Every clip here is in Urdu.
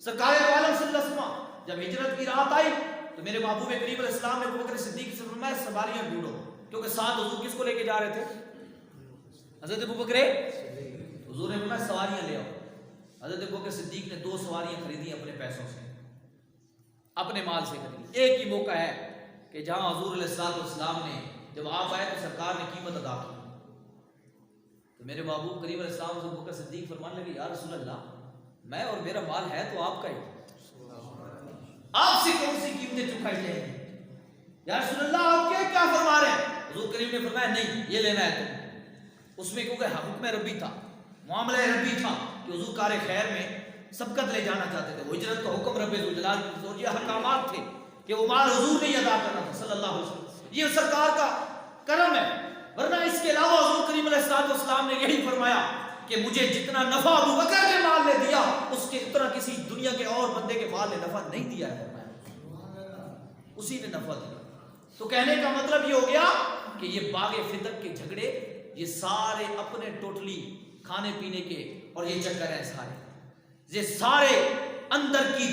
سرکار دو عالم صلی اللہ علیہ وسلم جب ہجرت کی رات آئی تو میرے محبوب کریم علیہ السلام نے ابوبکر صدیق سے فرمایا سواریاں ڈھونڈو، کیونکہ ساتھ حضور کس کو لے کے جا رہے تھے؟ حضرت ابوبکر. حضور نے فرمایا سواریاں لے آؤ. حضرت ابوبکر صدیق نے 2 سواریاں خریدی اپنے پیسوں سے، اپنے مال سے خریدی. ایک ہی موقع ہے کہ جہاں حضور علیہ السلام نے جب آپ آئے تو سرکار نے قیمت ادا کی. تو میرے محبوب کریم علیہ السلام سے ابوبکر صدیق فرمانے لگے یا رسول اللہ میں اور میرا مال ہے تو آپ کا ہی، آپ سے کون سی قیمتیں چکائی جائیں گی؟ یا رسول اللہ آپ کیا فرما رہے ہیں؟ حضور کریم نے فرمایا نہیں یہ لینا ہے تم. اس میں کیونکہ حکم ربی تھا، معاملہ ربی تھا کہ حضور کار خیر میں سبقت لے جانا چاہتے تھے. وہ ہجرت کا حکم رب ذوالجلال کی یہ احکامات تھے کہ وہ مال حضور نے ہی ادا کرنا تھا صلی اللہ علیہ وسلم. یہ سرکار کا کرم ہے، ورنہ اس کے علاوہ حضور کریم علیہ السلام نے یہی فرمایا کہ مجھے جتنا نفع ابو بکر کے مال نے دیا اس کے اتنا کسی دنیا کے اور بندے کے مال نے نفع نہیں دیا ہے، اسی نے نفع دیا. تو کہنے کا مطلب یہ ہو گیا کہ یہ باغ فتق کے جھگڑے یہ سارے اپنے ٹوٹلی کھانے پینے کے اور یہ چکر ہیں سارے، یہ سارے اندر کی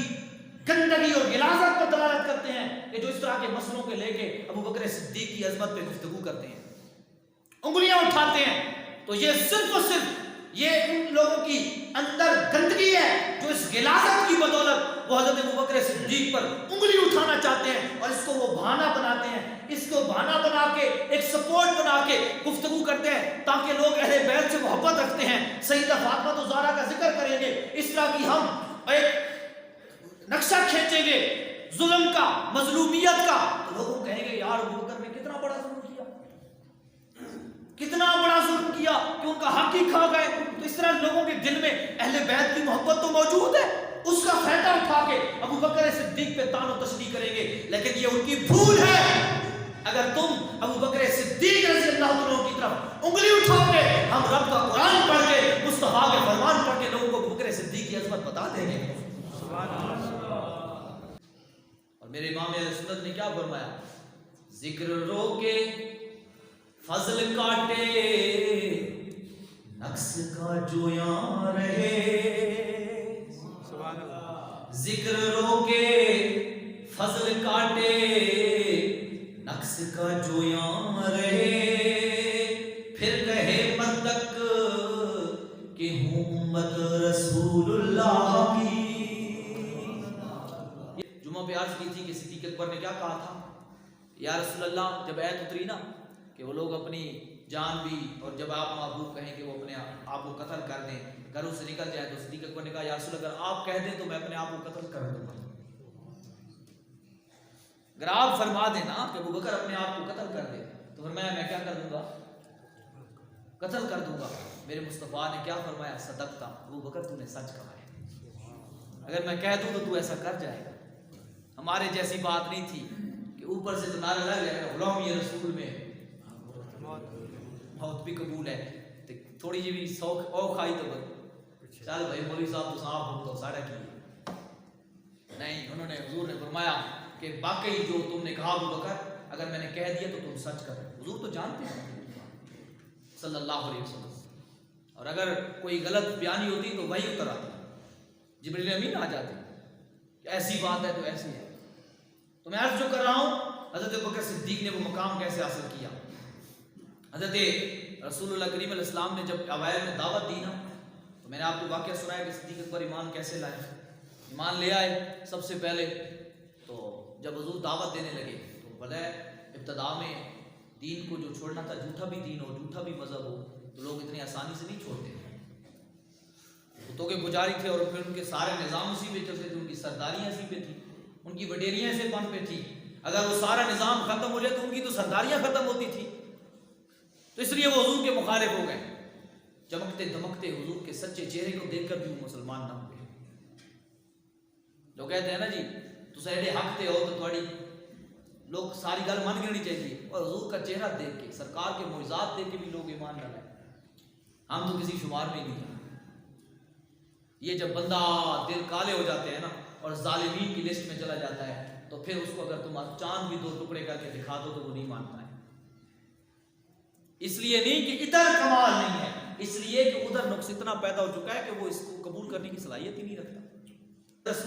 گندگی اور غلاظت پر دلالت کرتے ہیں کہ جو اس طرح کے مسئلوں کے لے کے ابو بکر صدیق کی عظمت پہ گفتگو کرتے ہیں، انگلیاں اٹھاتے ہیں، تو یہ صرف اور صرف یہ ان لوگوں کی اندر گندگی ہے جو اس غلاظت کی بدولت وہ حضرت ابوبکر صدیق پر انگلی اٹھانا چاہتے ہیں اور اس کو وہ بہانہ بناتے ہیں، اس کو بہانہ بنا کے ایک سپورٹ بنا کے گفتگو کرتے ہیں تاکہ لوگ اہل بیت سے محبت رکھتے ہیں، سیدہ فاطمہ الزہرا کا ذکر کریں گے، اس طرح کی ہم ایک نقشہ کھینچیں گے ظلم کا، مظلومیت کا، تو لوگوں کہیں گے یار ابوبکر نے کتنا بڑا ظلم کیا، کتنا بڑا ظلم کیا کہ ان کا حق ہی کھا گئے. تو اس طرح لوگوں کے دل میں اہل بیت کی محبت تو موجود ہے، اس کا فائدہ اٹھا کے ابو بکر صدیق پہ تان و تشنیع کریں گے، لیکن یہ ان کی بھول ہے. اگر تم ابو بکر صدیق رضی اللہ عنہ کی طرف انگلی اٹھاؤ گے ہم رب کا قرآن پڑھ کے مصطفیٰ کے فرمان پڑھ کے لوگوں کو ابو بکر صدیق کی عظمت بتا دیں گے. اور میرے امام اہل سنت نے کیا فرمایا؟ ذکر روکے فضل کاٹے نقص کا جویاں رہے. ذکر روکے فضل کاٹے نقص کا جویاں رہے. پھر کہے مردک کہ ہوں امت رسول اللہ کی. جمعہ پہ عرض کی تھی کہ صدیق اکبر نے کیا کہا تھا؟ یا رسول اللہ جب ایت اتری نا کہ وہ لوگ اپنی جان بھی اور جب آپ محبوب کہیں کہ وہ اپنے آپ کو قتل کر دیں، گھروں سے نکل جائے، تو صدیق اکبر نے کہا یا رسول اگر آپ کہہ دیں تو میں اپنے آپ کو قتل کر دوں گا. اگر آپ فرما دیں نا کہ ابو بکر اپنے آپ کو قتل کر دے تو پھر میں کیا کر دوں گا؟ قتل کر دوں گا. میرے مصطفیٰ نے کیا فرمایا؟ صدقتا ابو بکر تو نے سچ کہا ہے، اگر میں کہہ دوں تو تو ایسا کر جائے گا. ہمارے جیسی بات نہیں تھی کہ اوپر سے تو نعرہ لگ جائے گا غلامی رسول میں بہت بھی قبول ہے، تھوڑی جی بھی سوکھ او کھائی تو چل بھائی مولوی صاحب تو صاحب ہو تو ساڑھا کی نہیں. انہوں نے حضور نے فرمایا کہ باقی جو تم نے کہا ابو بکر اگر میں نے کہہ دیا تو تم سچ کرو. حضور تو جانتے ہیں صلی اللہ علیہ وسلم، اور اگر کوئی غلط بیانی ہوتی تو وہی اتر آتی، جبریل امین آ جاتے کہ ایسی بات ہے تو ایسی ہے. تو میں عرض جو کر رہا ہوں حضرت ابوبکر صدیق نے وہ مقام کیسے حاصل کیا. حضرت رسول اللہ کریم علیہ السلام نے جب اوائل میں دعوت دی نا تو میں نے آپ کو واقعہ سنایا کہ صدیق اکبر ایمان کیسے لائے. ایمان لے آئے سب سے پہلے تو جب حضور دعوت دینے لگے تو بھلے ابتدا میں دین کو جو چھوڑنا تھا جھوٹا بھی دین ہو جھوٹا بھی مذہب ہو تو لوگ اتنی آسانی سے نہیں چھوڑتے. بتوں کے پجاری تھے اور پھر ان کے سارے نظام اسی پہ چلتے تھے، ان کی سرداریاں اسی پہ تھی، ان کی وڈیریاں سے پن پہ تھی. اگر وہ سارا نظام ختم ہو جائے تو ان کی تو سرداریاں ختم ہوتی تھی. تو اس لیے وہ حضور کے مخالف ہو گئے. چمکتے دمکتے حضور کے سچے چہرے کو دیکھ کر بھی وہ مسلمان نہ ہوئے. جو کہتے ہیں نا جی تو سہڑے حق تے ہو تو تھوڑی لوگ ساری گل من گنی چاہیے، اور حضور کا چہرہ دیکھ کے سرکار کے معجزات دیکھ کے بھی لوگ ایمان نہ لائے. ہم تو کسی شمار میں نہیں ہیں. یہ جب بندہ دل کالے ہو جاتے ہیں نا اور ظالمین کی لسٹ میں چلا جاتا ہے تو پھر اس کو اگر تم چاند بھی 2 ٹکڑے کر کے دکھا دو تو وہ نہیں مانتا ہے. اس لیے نہیں کہ ادھر کمال نہیں ہے، اس لیے کہ ادھر نقص اتنا پیدا ہو چکا ہے کہ وہ اس کو قبول کرنے کی صلاحیت ہی نہیں رکھتا. رسول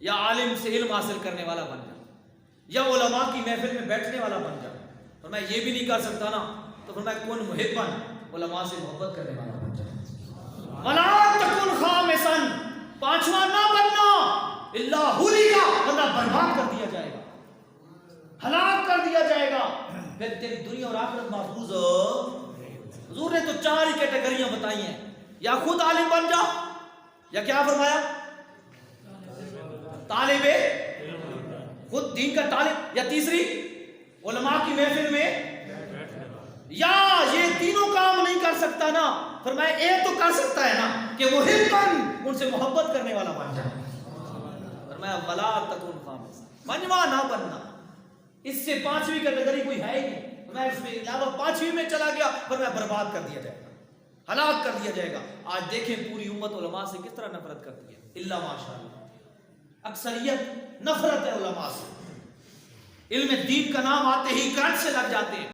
یا عالم سے علم حاصل کرنے والا بن جا، یا علماء کی محفل میں بیٹھنے والا بن جا۔ فرمایا یہ بھی نہیں کر سکتا نا تو فرمایا کن محبن، علماء سے محبت کرنے والا بن جا۔ ولا تکن خامسا، پانچواں نہ بننا، الا ہلیکا، ورنہ برباد کر دیا جائے گا، ہلاک کر دیا جائے گا، پھر تیری دنیا اور آخرت محفوظ ہو۔ حضور نے تو 4 ہی کیٹیگریاں بتائی ہیں، یا خود عالم بن جا، یا کیا فرمایا طالب خود دین کا طالب، یا تیسری علماء کی محفل میں، یا یہ تینوں کام نہیں کر سکتا نا، فرمایا ایک تو کر سکتا ہے نا کہ وہ محبن، ان سے محبت کرنے والا بن جائے۔ فرمایا ولا تکن خامسا، پنجواں نہ بننا، اس سے 5ویں کیٹیگری کوئی ہے ہی نہیں۔ میں اس میں علاوہ 5ویں میں چلا گیا، فرمایا برباد کر دیا جائے گا، ہلاک کر دیا جائے گا۔ آج دیکھیں پوری امت علماء سے کس طرح نفرت کرتی ہے، الا ماشاءاللہ، اکثریت نفرت ہے علماء سے، علم دین کا نام آتے ہی کرنٹ سے لگ جاتے ہیں۔